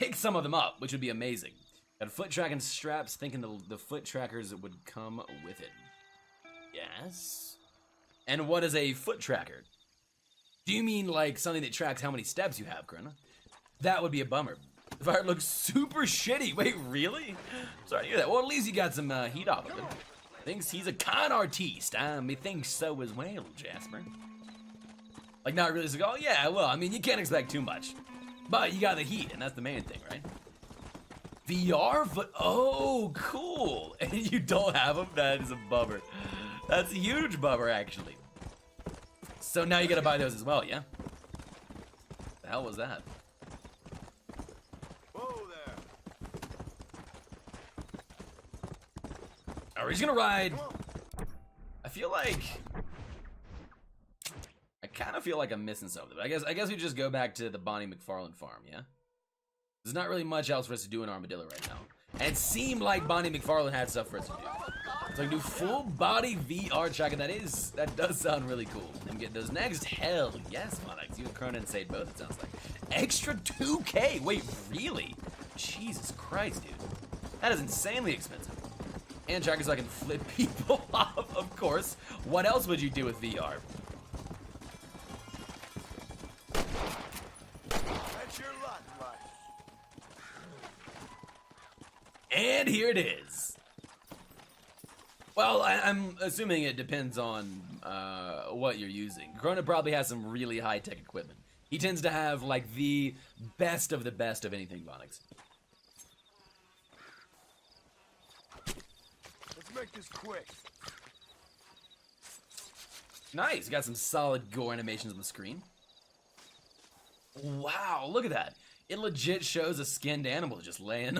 pick some of them up, which would be amazing. Got a foot tracking straps, thinking the foot trackers would come with it. Yes. And what is a foot tracker? Do you mean like something that tracks how many steps you have, Corona? That would be a bummer. The fire looks super shitty. Wait, really? Sorry to hear that. Well, at least you got some heat off of it. Thinks he's a con artiste. Methinks so as well, Jasper. Like, not really. It's like, oh, yeah, well, I mean, you can't expect too much. But you got the heat, and that's the main thing, right? VR foot. Oh, cool. And you don't have them? That is a bummer. That's a huge bummer, actually. So now you gotta buy those as well, yeah? The hell was that? Whoa there. Are we just gonna ride? I feel like I kind of feel like I'm missing something. But I guess we just go back to the Bonnie McFarlane farm, yeah? There's not really much else for us to do in Armadillo right now. And it seemed like Bonnie McFarlane had stuff for us to do. So I can do full body VR tracking. That does sound really cool. And get those next. Hell yes, Monarchs. You and Cronin say both, it sounds like. Extra 2K. Wait, really? Jesus Christ, dude. That is insanely expensive. And trackers so I can flip people off, of course. What else would you do with VR? That's your luck, bud. And here it is. Well, I'm assuming it depends on what you're using. Corona probably has some really high-tech equipment. He tends to have, like, the best of anything Vonix. Let's make this quick. Nice, got some solid gore animations on the screen. Wow, look at that. It legit shows a skinned animal just laying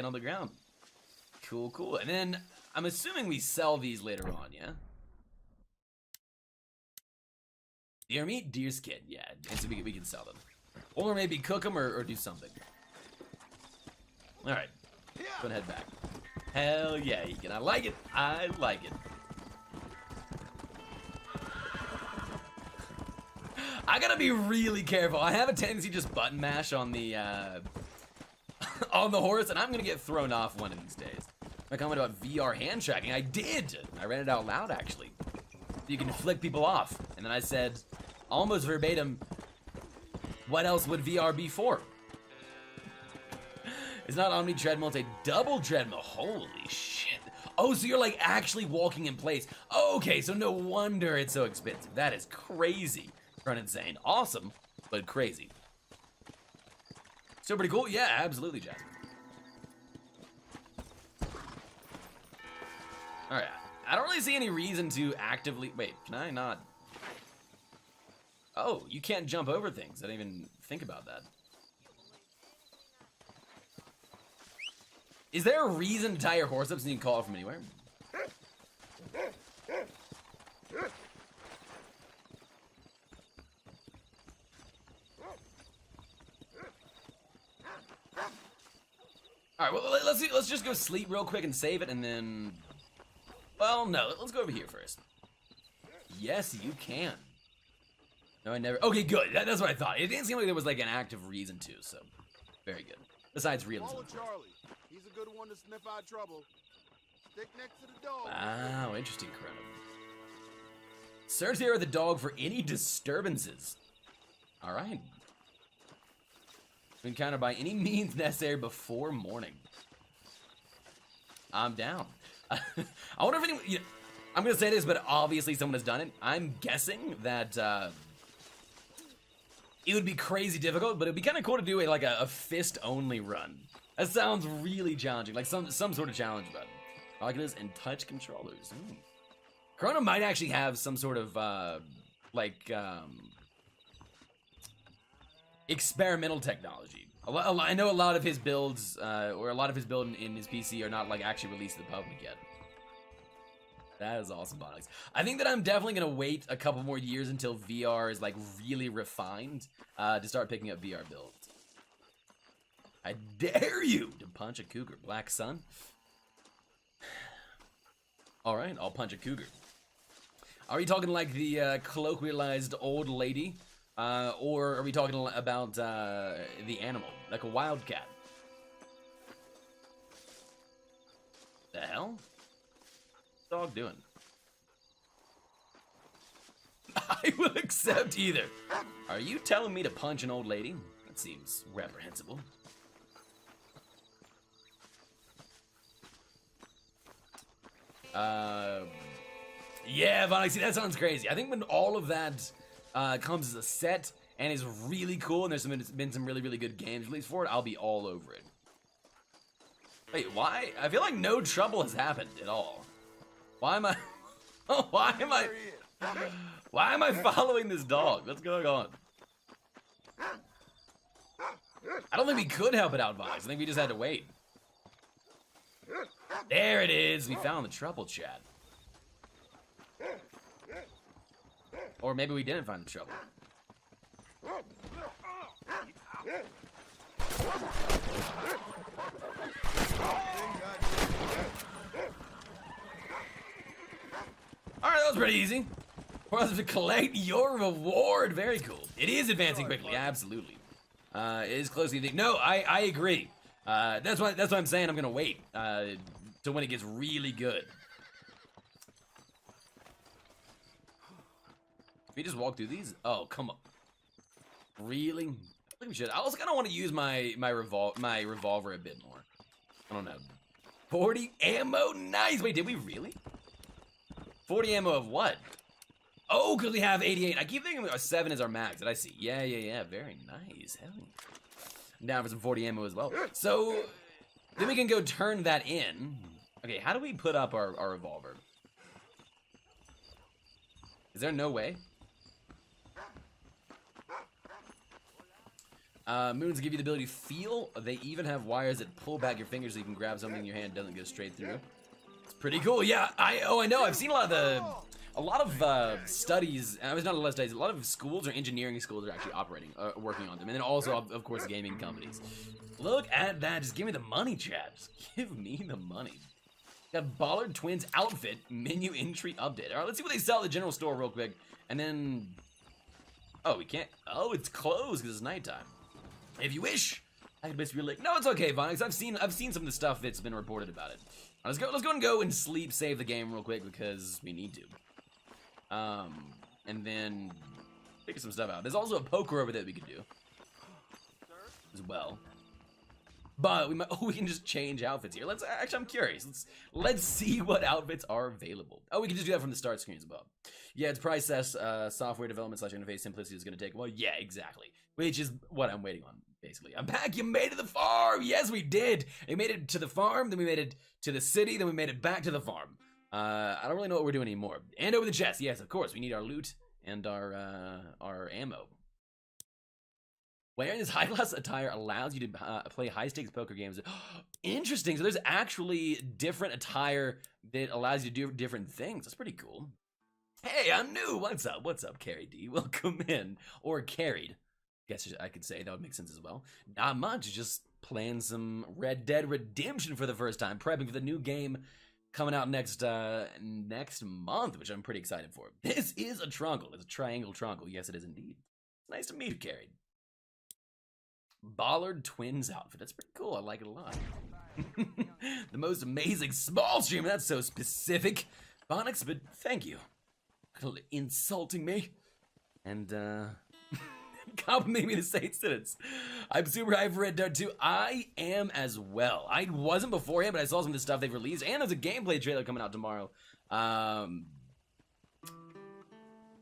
on the ground. Cool, cool. And then I'm assuming we sell these later on, yeah? Deer meat, deer skin, yeah. And so we can sell them. Or maybe cook them or do something. Alright, go head back. Hell yeah, Egan. I like it. I like it. I gotta be really careful. I have a tendency to just button mash on the on the horse, and I'm gonna get thrown off one of these days. My comment about VR hand tracking, I did. I read it out loud, actually. You can flick people off. And then I said, almost verbatim, what else would VR be for? It's not Omni treadmill, it's a double treadmill. Holy shit. Oh, so you're like actually walking in place. Okay, so no wonder it's so expensive. That is crazy. Run insane. Awesome, but crazy. Still pretty cool? Yeah, absolutely, Jasper. Alright, I don't really see any reason to actively... Wait, can I not... Oh, you can't jump over things. I didn't even think about that. Is there a reason to tie your horse up so you can call it from anywhere? Alright, well, let's just go sleep real quick and save it, and then... Well, no, let's go over here first. Yes, you can. No, I never... Okay, good. That's what I thought. It didn't seem like there was, like, an active reason to, so... Very good. Besides realism. Follow Charlie. He's a good one to sniff out trouble. Stick next to the dog. Wow, interesting, Corona. Search the area of the dog for any disturbances. Alright. Encountered by any means necessary before morning. I'm down. I wonder if anyone... You know, I'm going to say this, but obviously someone has done it. I'm guessing that it would be crazy difficult, but it'd be kind of cool to do a fist-only run. That sounds really challenging, like some sort of challenge button. Oculus and touch controllers. Corona might actually have some sort of, experimental technology. I know a lot of his builds, or a lot of his build in his PC are not, like, actually released to the public yet. That is awesome, Bonix. I think that I'm definitely going to wait a couple more years until VR is, like, really refined to start picking up VR builds. I dare you to punch a cougar. Black Sun? Alright, I'll punch a cougar. Are we talking like the colloquialized old lady? Or are we talking about the animal? Like a wildcat? The hell? What's the dog doing? I will accept either. Are you telling me to punch an old lady? That seems reprehensible. Yeah, Vonix, see, that sounds crazy. I think when all of that comes as a set and is really cool, and there's been some really, really good games released for it, I'll be all over it. Wait, why? I feel like no trouble has happened at all. Why am I... why am I following this dog? What's going on? I don't think we could help it out, Vonix. I think we just had to wait. There it is. We found the trouble, chat. Or maybe we didn't find the trouble. Alright, that was pretty easy. For us to collect your reward. Very cool. It is advancing quickly, absolutely. It is closely. No, I agree. That's why I'm saying I'm gonna wait to when it gets really good. We just walk through these? Oh, come on. Really? I think we should. I also kind of want to use my revolver a bit more. I don't know. 40 ammo? Nice! Wait, did we really? 40 ammo of what? Oh, because we have 88. I keep thinking 7 is our max. Did I see? Yeah. Very nice. Hell yeah. I'm down for some 40 ammo as well. So, then we can go turn that in. Okay, how do we put up our revolver? Is there no way? Moons give you the ability to feel. They even have wires that pull back your fingers so you can grab something in your hand. It doesn't go straight through. It's pretty cool. Yeah, I know. I've seen a lot of studies. I was not a lot of studies. A lot of schools or engineering schools are actually working on them, and then also, of course, gaming companies. Look at that. Just give me the money, chat. Just give me the money. Got Ballard Twins outfit menu entry update. All right, let's see what they sell at the general store real quick, and then. Oh, we can't. Oh, it's closed because it's nighttime. If you wish, I could basically be like, no, it's okay, Vonix. I've seen some of the stuff that's been reported about it. Let's go and sleep, save the game real quick because we need to. And then figure some stuff out. There's also a poker over there we could do as well. But we can just change outfits here. Actually, I'm curious. Let's see what outfits are available. Oh, we can just do that from the start screen as well. Yeah, it's price software development / interface simplicity is going to take. Well, yeah, exactly. Which is what I'm waiting on, basically. I'm back. You made it to the farm. Yes, we did. We made it to the farm. Then we made it to the city. Then we made it back to the farm. I don't really know what we're doing anymore. And over the chest. Yes, of course. We need our loot and our ammo. Wearing this high-class attire allows you to play high-stakes poker games. Interesting. So there's actually different attire that allows you to do different things. That's pretty cool. Hey, I'm new. What's up? What's up, Carrie D? Welcome in. Or carried. Guess I could say that would make sense as well. Not much. Just playing some Red Dead Redemption for the first time. Prepping for the new game coming out next month, which I'm pretty excited for. This is a triangle. It's a triangle triangle. Yes, it is indeed. Nice to meet you, Carrie. Ballard Twins outfit. That's pretty cool. I like it a lot. The most amazing small stream. That's so specific. Vonix, but thank you. Insulting me. And, complimenting me to say sentence. I'm super hyped for Red Dead 2. I am as well. I wasn't beforehand, but I saw some of the stuff they've released. And there's a gameplay trailer coming out tomorrow.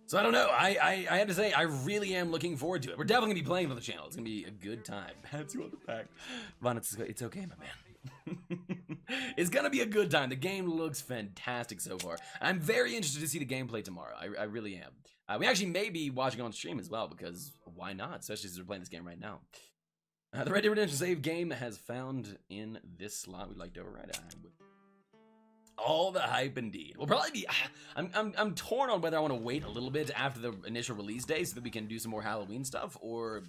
So I don't know. I have to say, I really am looking forward to it. We're definitely going to be playing on the channel. It's going to be a good time. Hats you on the back. Von, it's okay, my man. It's going to be a good time. The game looks fantastic so far. I'm very interested to see the gameplay tomorrow. I really am. We actually may be watching on stream as well, because why not? Especially since we're playing this game right now. The Red Dead Redemption save game has found in this slot. We'd like to override it. All the hype indeed. We'll probably be. I'm torn on whether I want to wait a little bit after the initial release day so that we can do some more Halloween stuff, or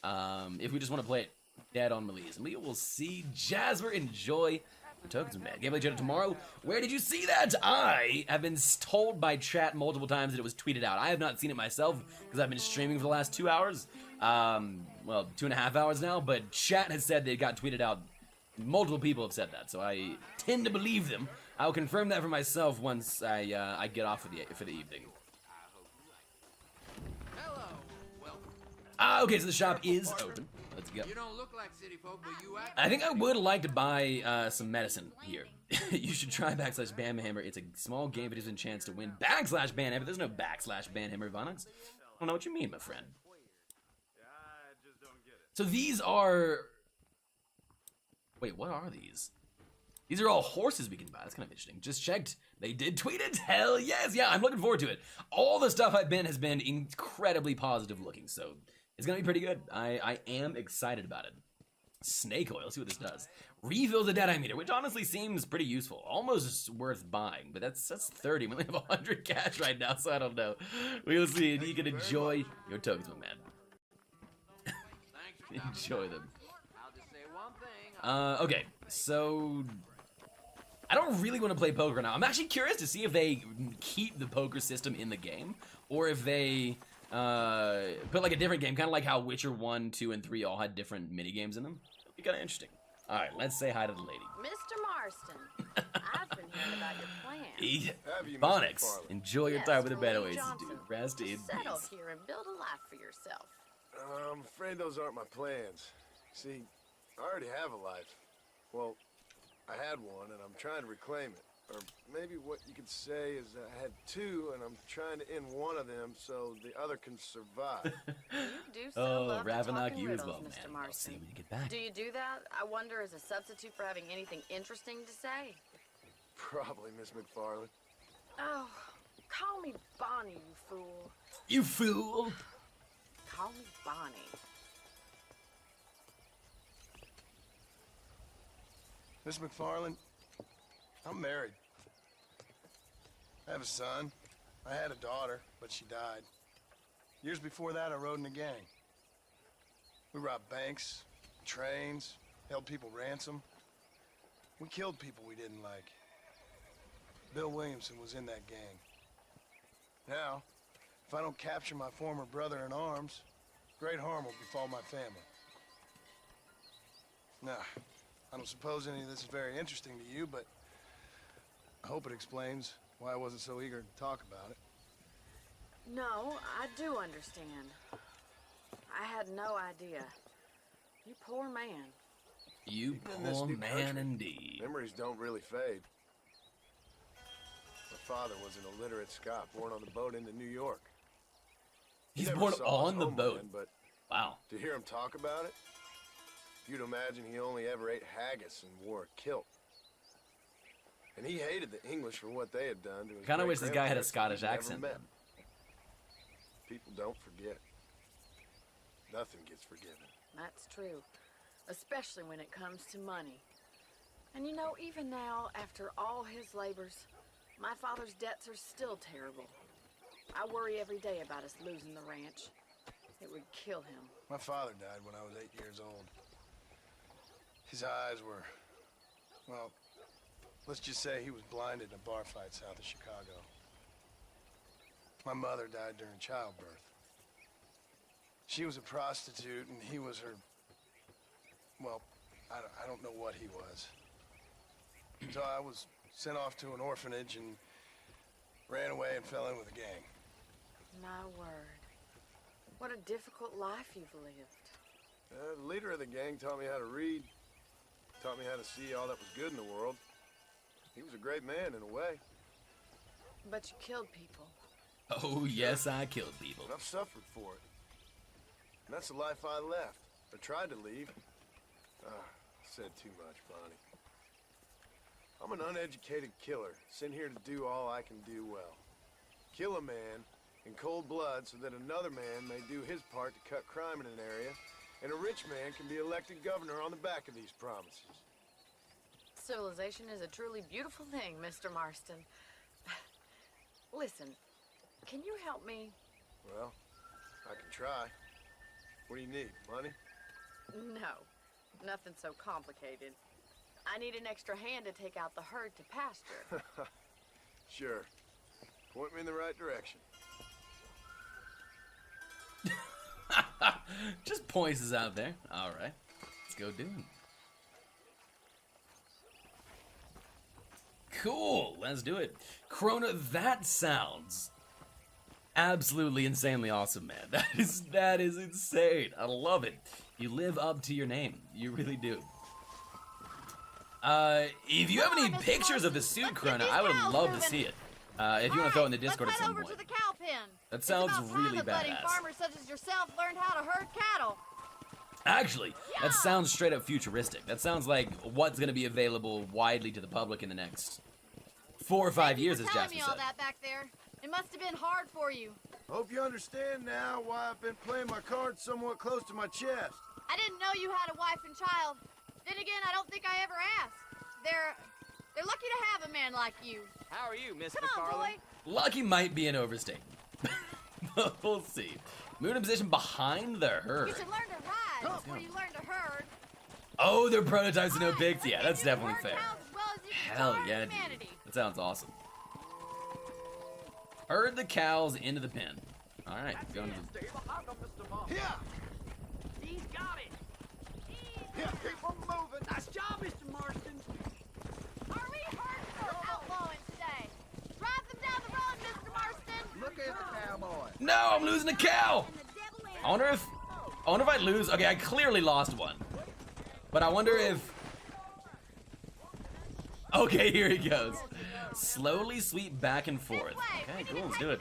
if we just want to play it dead on release. And we will see. Jasper, enjoy the tokens, man. Gameplay channel tomorrow. Where did you see that? I have been told by chat multiple times that it was tweeted out. I have not seen it myself because I've been streaming for the last 2 hours. Well, 2.5 hours now. But chat has said that it got tweeted out Multiple people have said that, so I tend to believe them. I'll confirm that for myself once I get off for the evening. Hello, welcome. Okay, so the shop is open. Let's go. You don't look like city folk, but you act. I think I would like to buy some medicine here. You should try /Banhammer. It's a small game, but it's a chance to win /Banhammer. There's no /Banhammer, Vonox. I don't know what you mean, my friend. So these are... Wait, what are these? These are all horses we can buy. That's kind of interesting. Just checked. They did tweet it. Hell yes. Yeah, I'm looking forward to it. All the stuff I've been has been incredibly positive looking, so it's going to be pretty good. I am excited about it. Snake oil. Let's see what this does. Refill the Deadeye meter, which honestly seems pretty useful. Almost worth buying, but that's 30. We only have 100 cash right now, so I don't know. We'll see, and you can enjoy your tokens, my man. Enjoy them. I'll just say one thing. Okay, so I don't really want to play poker now. I'm actually curious to see if they keep the poker system in the game, or if they put like a different game, kind of like how Witcher 1, 2, and 3 all had different mini games in them. It'd be kind of interesting. All right, let's say hi to the lady. Mr. Marston, I've been hearing about your plans. Have you, Mr. Phonics, McFarlane? enjoy your Yes, time with the from better Lee ways to Johnson. do it. Rest in Settle peace. here and build a life for yourself. I'm afraid those aren't my plans. See, I already have a life. Well, I had one, and I'm trying to reclaim it. Or maybe what you could say is I had two, and I'm trying to end one of them so the other can survive. You do so Oh, love to Ravenok, talk in you as riddles, well, Mr. man. I'll see Marston. you when you get back. Do you do that, I wonder, as a substitute for having anything interesting to say? Probably, Miss McFarlane. Oh, call me Bonnie, you fool. You fool! Call me Bonnie. Miss McFarlane, I'm married. I have a son. I had a daughter, but she died. Years before that, I rode in a gang. We robbed banks, trains, held people ransom. We killed people we didn't like. Bill Williamson was in that gang. Now, if I don't capture my former brother in arms, great harm will befall my family. Now, I don't suppose any of this is very interesting to you, but I hope it explains why I wasn't so eager to talk about it. No, I do understand. I had no idea. You poor man. You In this poor new man country, indeed. Memories don't really fade. My father was an illiterate Scot born on the boat into New York. He He's never born saw his on the boat. homeland, but Wow. to hear him talk about it, you'd imagine he only ever ate haggis and wore a kilt. And he hated the English for what they had done to his Kinda wish this guy had a great-grandparents Scottish he'd never accent, met. then. People don't forget. Nothing gets forgiven. That's true. Especially when it comes to money. And you know, even now, after all his labors, my father's debts are still terrible. I worry every day about us losing the ranch. It would kill him. My father died when I was 8 years old. His eyes were, well, let's just say he was blinded in a bar fight south of Chicago. My mother died during childbirth. She was a prostitute and he was her, well, I don't know what he was. So I was sent off to an orphanage and ran away and fell in with a gang. My word. What a difficult life you've lived. The leader of the gang taught me how to read, taught me how to see all that was good in the world. He was a great man in a way, But you killed people. Oh, yes, I killed people. and I've suffered for it. And that's the life I left, or tried to leave. Said too much, Bonnie. I'm an uneducated killer, sent here to do all I can do well. Kill a man in cold blood so that another man may do his part to cut crime in an area, and a rich man can be elected governor on the back of these promises. Civilization is a truly beautiful thing, Mr. Marston. Listen, can you help me? Well, I can try. What do you need, money? No, nothing so complicated. I need an extra hand to take out the herd to pasture. Sure. Point me in the right direction. Just points us out there. All right. Let's go do it. Cool, let's do it. Corona, that sounds absolutely insanely awesome, man. That is insane. I love it. You live up to your name. You really do. If you have any pictures of the suit, Corona, I would love to see it. If you want to throw it in the Discord at some point. To the cow pen. That sounds really letting badass. farmers such as yourself learn how to herd cattle. Actually, that sounds straight up futuristic. That sounds like what's going to be available widely to the public in the next 4 or 5 years, as Jasper me all said. that back there. It must have been hard for you. Hope you understand now why I've been playing my cards somewhat close to my chest. I didn't know you had a wife and child. Then again, I don't think I ever asked. They're lucky to have a man like you. How are you, Miss Come on, boy. Lucky might be an overstatement. But we'll see. Move in position behind the herd. You should learn to ride before you learn to herd. Oh, they're prototypes and no pigs. Yeah, that's You can definitely herd fair. cows as well as you can Hell herd yeah, dude. humanity. That sounds awesome. Herd the cows into the pen. All right, going to the... Yeah. He's got it. Yeah, keep on moving. Nice job, Mr. Marston. Are we herd for outlawing today? Drive them down the road, Mr. Marston. Look at the cowboy. No, I'm losing a cow. I wonder if I lose. Okay, I clearly lost one. But I wonder if... Okay, here he goes. Slowly sweep back and forth. Okay, cool, let's do it.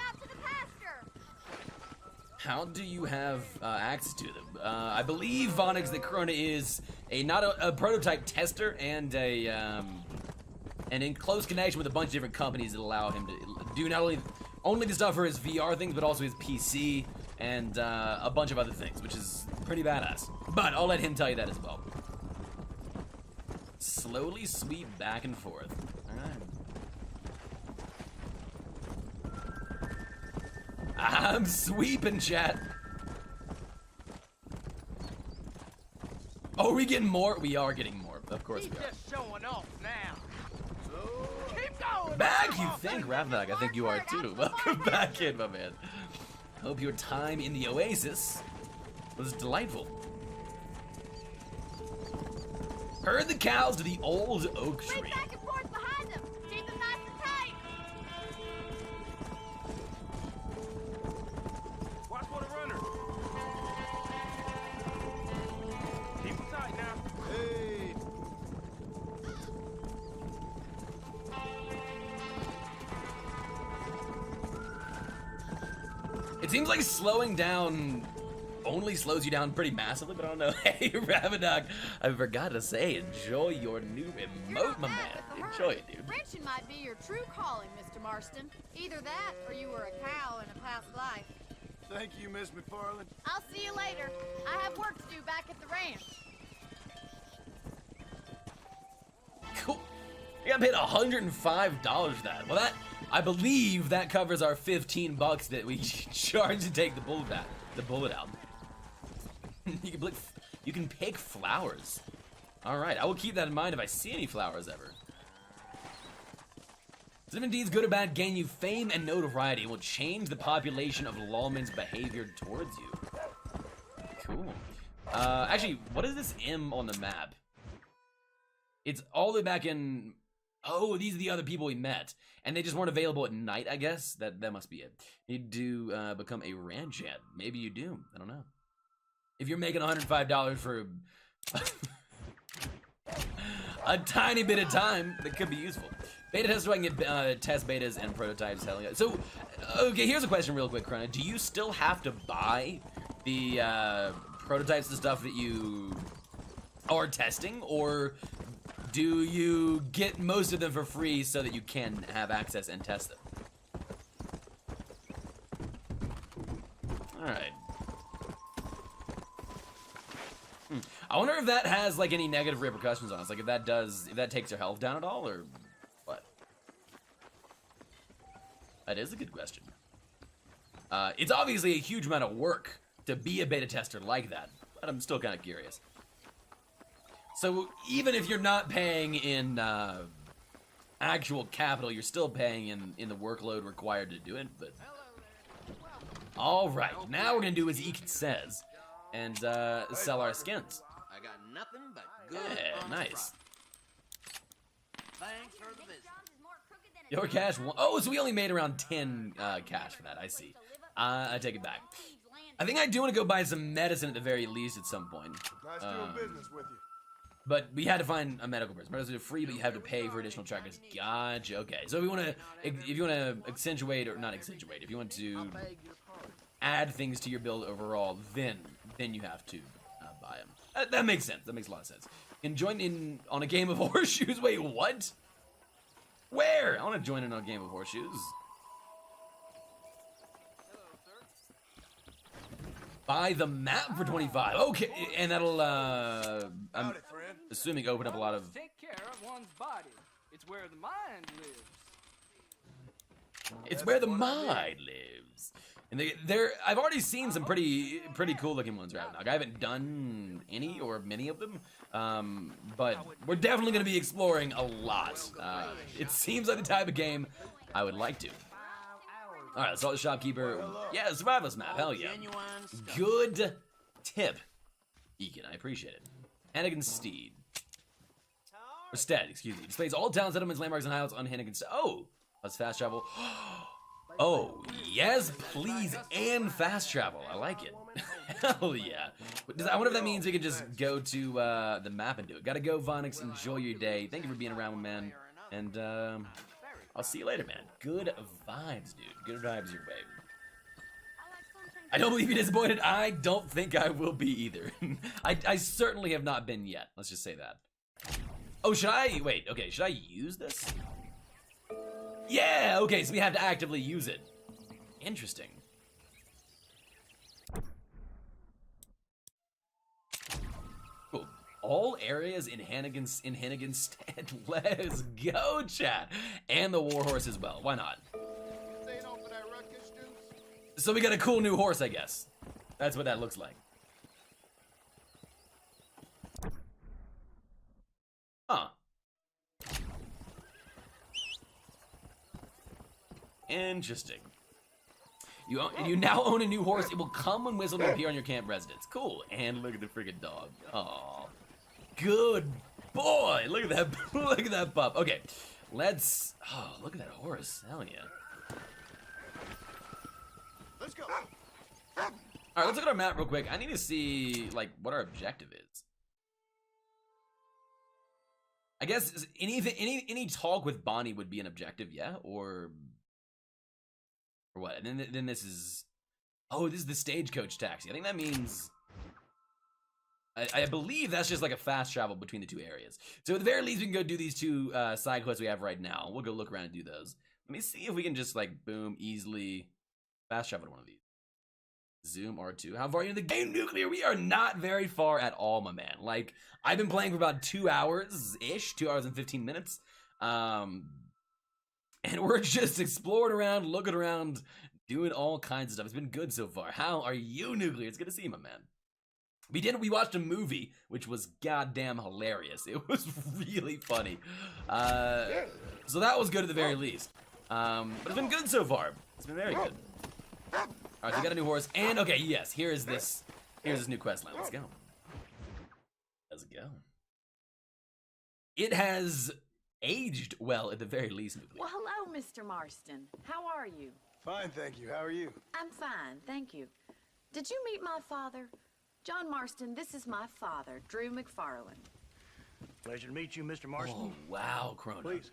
How do you have access to them? I believe, Vonix, that Corona is not a prototype tester and and in close connection with a bunch of different companies that allow him to do not only the stuff for his VR things, but also his PC and a bunch of other things, which is pretty badass. But I'll let him tell you that as well. Slowly sweep back and forth. All right. I'm sweeping, chat. Oh, are we getting more? We are getting more. Of course we are. Just showing off now. Keep going. Back, you think, Ravnag? I think you are too. Welcome back in, my man. Hope your time in the Oasis was delightful. Herd the cows to the old oak tree. Reach back and forth behind them. Keep them nice and tight. Watch for the runner. Keep them tight now. Hey. It seems like slowing down only slows you down pretty massively, but I don't know. Hey, Ravnag, I forgot to say, enjoy your new emote, my man. Enjoy it, dude. Wrenching might be your true calling, Mr. Marston. Either that, or you were a cow in a past life. Thank you, Miss McFarland. I'll see you later. I have work to do back at the ranch. Cool. I got paid $105 for that. Well, I believe that covers our $15 that we charge to take the bullet out. You can pick flowers. All right, I will keep that in mind if I see any flowers ever. Some deeds, good or bad, gain you fame and notoriety and will change the population of lawmen's behavior towards you. Cool. Actually, what is this M on the map? It's all the way back in... Oh, these are the other people we met. And they just weren't available at night, I guess? That must be it. You do become a ranch hand. Maybe you do. I don't know. If you're making $105 for a tiny bit of time, that could be useful. Beta test so I can get test betas and prototypes. Hell yeah. So, okay, here's a question real quick, Krona. Do you still have to buy the prototypes and stuff that you are testing? Or do you get most of them for free so that you can have access and test them? Alright. I wonder if that has like any negative repercussions on us. Like if that takes your health down at all, or what? That is a good question. It's obviously a huge amount of work to be a beta tester like that, but I'm still kind of curious. So even if you're not paying in actual capital, you're still paying in the workload required to do it. But all right, now we're gonna do as Ekin says, and sell our skins. I got nothing but good. Yeah, on the nice. front. Thanks for the visit. Your cash. Oh, so we only made around 10 cash for that. I see. I take it back. I think I do want to go buy some medicine at the very least at some point. Nice doing business with you. But we had to find a medical person. Medicine is free, but you have to pay for additional trackers. Gotcha. Okay. So if you want to accentuate or not accentuate, if you want to add things to your build overall, then you have to buy them. That makes sense. That makes a lot of sense. And join in on a game of horseshoes. Wait, what? Where? I want to join in on a game of horseshoes. Buy the map for 25. Okay, and that'll I'm Howdy, friend. assuming open up a lot of. Take care of one's body. It's where the mind lives. It's where the mind lives. And I've already seen some pretty cool looking ones right now. Like, I haven't done any or many of them, but we're definitely going to be exploring a lot. It seems like the type of game I would like to. All right, assault the shopkeeper. Yeah, survivalist map. Hell yeah. Good tip, Eakin. I appreciate it. Hannigan's Steed. Or Stead, excuse me. Displays all town settlements, landmarks, and highlights on Hannigan's. Oh, that's fast travel. Oh, yes, please, and fast travel. I like it. Hell yeah. I wonder if that means we can just go to the map and do it. Gotta go, Vonix. Enjoy your day. Thank you for being around, man. And I'll see you later, man. Good vibes, dude. Good vibes your way. I don't believe you're disappointed. I don't think I will be either. I certainly have not been yet. Let's just say that. Oh, should I? Wait, okay. Should I use this? Yeah, okay, so we have to actively use it. Interesting. Cool. All areas in Hannigan's stead. Let's go, chat. And the warhorse as well. Why not? So we got a cool new horse, I guess. That's what that looks like. Huh. Interesting. You now own a new horse. It will come when whistled and appear on your camp residence. Cool. And look at the freaking dog. Oh, good boy. Look at that. Look at that pup. Okay, let's. Oh, look at that horse. Hell yeah. Let's go. All right, let's look at our map real quick. I need to see like what our objective is. I guess any talk with Bonnie would be an objective, yeah, or what? And then this is, oh, this is the stagecoach taxi. I think that means, I believe that's just like a fast travel between the two areas. So at the very least, we can go do these two side quests we have right now. We'll go look around and do those. Let me see if we can just like boom easily fast travel to one of these. Zoom R2. How far are you in the game, Nuclear? We are not very far at all, my man. Like, I've been playing for about 2 hours-ish, 2 hours and 15 minutes. And we're just exploring around, looking around, doing all kinds of stuff. It's been good so far. How are you, Nuclear? It's good to see you, my man. We watched a movie, which was goddamn hilarious. It was really funny. So that was good at the very least. But it's been good so far. It's been very good. All right, so we got a new horse, and okay, yes, here's this new quest line. Let's go. Let's go. It has aged well at the very least, Nuclear. Well, hello, Mr. Marston. How are you? Fine, thank you. How are you? I'm fine, thank you. Did you meet my father? John Marston, this is my father, Drew McFarland. Pleasure to meet you, Mr. Marston. Oh, wow, Krona. Please.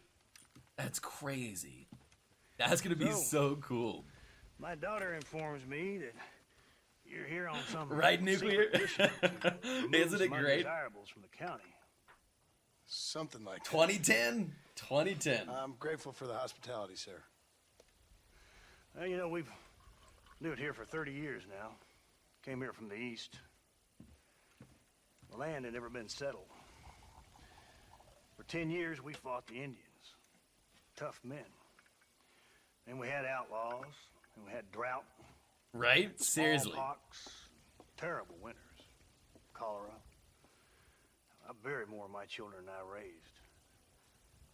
That's crazy. That's gonna be so cool. My daughter informs me that you're here on some Right, Nuclear? Isn't it great? Undesirables from the county. Something like that. 2010? 2010. I'm grateful for the hospitality, sir. Well, you know, we've lived here for 30 years now. Came here from the east. The land had never been settled. For 10 years, we fought the Indians. Tough men. Then we had outlaws, and we had drought. Right? Seriously. Smallpox, terrible winters. Cholera. I buried more of my children than I raised.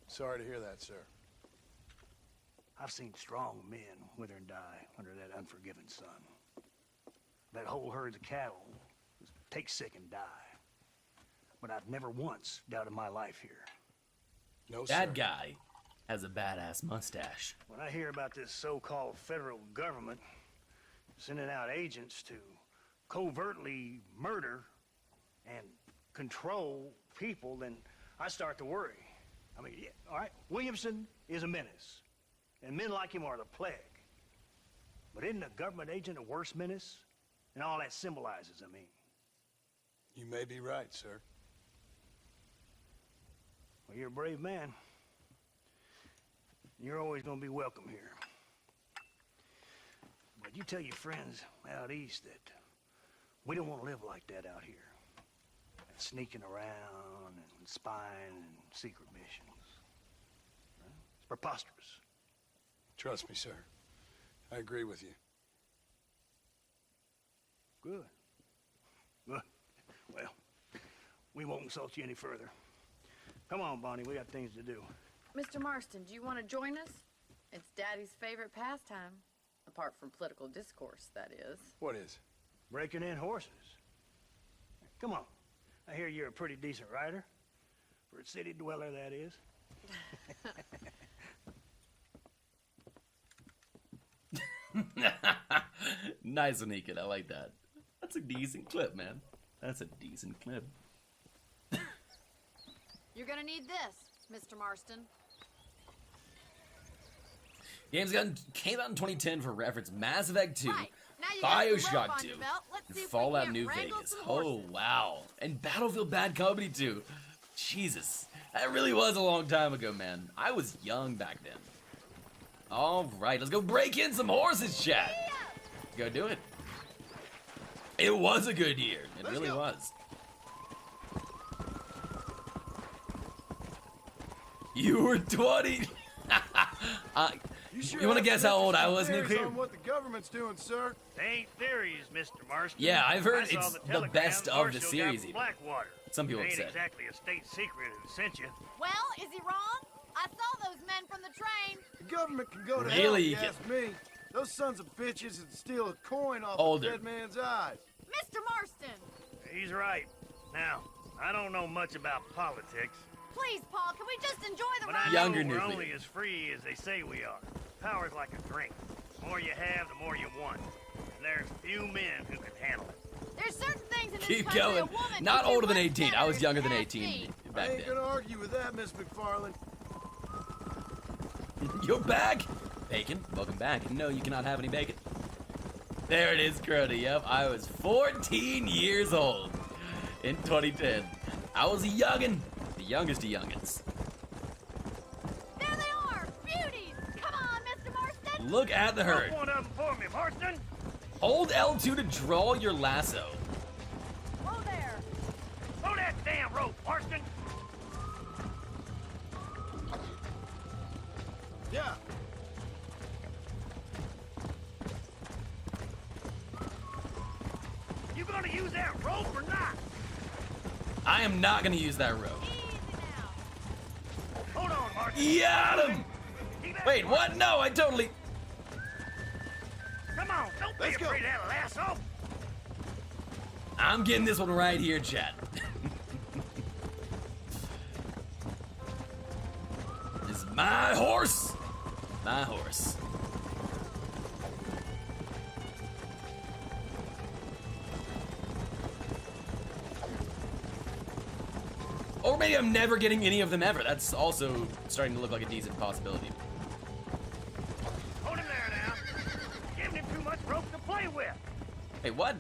Sorry to hear that, sir. I've seen strong men wither and die under that unforgiving sun. That whole herds of cattle just take sick and die. But I've never once doubted my life here. No, sir. That guy. Has a badass mustache. When I hear about this so-called federal government sending out agents to covertly murder and control people, then I start to worry. I mean, yeah, all right, Williamson is a menace, and men like him are the plague. But isn't a government agent a worse menace? And all that symbolizes, I mean. You may be right, sir. Well, you're a brave man. You're always gonna be welcome here. But you tell your friends out east that we don't want to live like that out here. Sneaking around and spying and secret missions. Right? It's preposterous. Trust me, sir. I agree with you. Good. Good. Well, we won't insult you any further. Come on, Bonnie, we got things to do. Mr. Marston, do you want to join us? It's Daddy's favorite pastime. Apart from political discourse, that is. What is? Breaking in horses. Come on. I hear you're a pretty decent rider. For a city dweller, that is. Nice one, Ekin. I like that. That's a decent clip, man. That's a decent clip. You're gonna need this, Mr. Marston. Came out in 2010 for reference. Mass Effect 2, Right. Now you got some rope Bioshock on 2, your belt. Let's and see if we Fallout can't New wrangle Vegas. some Oh, horses. wow. And Battlefield Bad Company 2. Jesus. That really was a long time ago, man. I was young back then. All right, let's go break in some horses, chat. Go do it. It was a good year. It Let's really go. was. You were 20. sure You want to have guess how old I was, theories Nick? on what the government's doing, sir? They ain't theories, Mr. Marston. Yeah, I've heard I saw it's the the telegram best of the Marshall got series from even. Blackwater. Some people It have ain't said. exactly a state secret who sent you. Well, is he wrong? I saw those men from the train. The government can go to Really, hell, if you you can- ask me. Those sons of bitches would steal a coin off Older. a dead man's eyes. Mr. Marston! He's right. Now, I don't know much about politics, Please, Paul, can we just enjoy the but ride? I Younger know we're nuclear. only as free as they say we are. Power's like a drink. The more you have, the more you want. And there's few men who can handle it. There's certain things in this Keep country a going. woman Not can do older than much 18. I better was younger than than 18 me. I back ain't then. gonna argue with that, Miss McFarland. You're back. Bacon, welcome back. No, you cannot have any bacon. There it is, Crony. Yep, I was 14 years old in 2010. I was a youngin', the youngest of youngins. There they are! Beauties! Come on, Mr. Marston! Look at the herd. One of them for me, Marston. Hold L2 to draw your lasso. Whoa there! Throw that damn rope, Marston. Yeah. You gonna use that rope or not? I am not gonna use that rope. Easy now. Hold on, Marston. Got him! Keep that Wait, what? No, I totally... Come on, don't be Let's go. afraid of that lasso. I'm getting this one right here, chat. This is my horse. My horse. Or maybe I'm never getting any of them ever. That's also starting to look like a decent possibility. Hold him there now. Giving him too much rope to play with. Hey, what?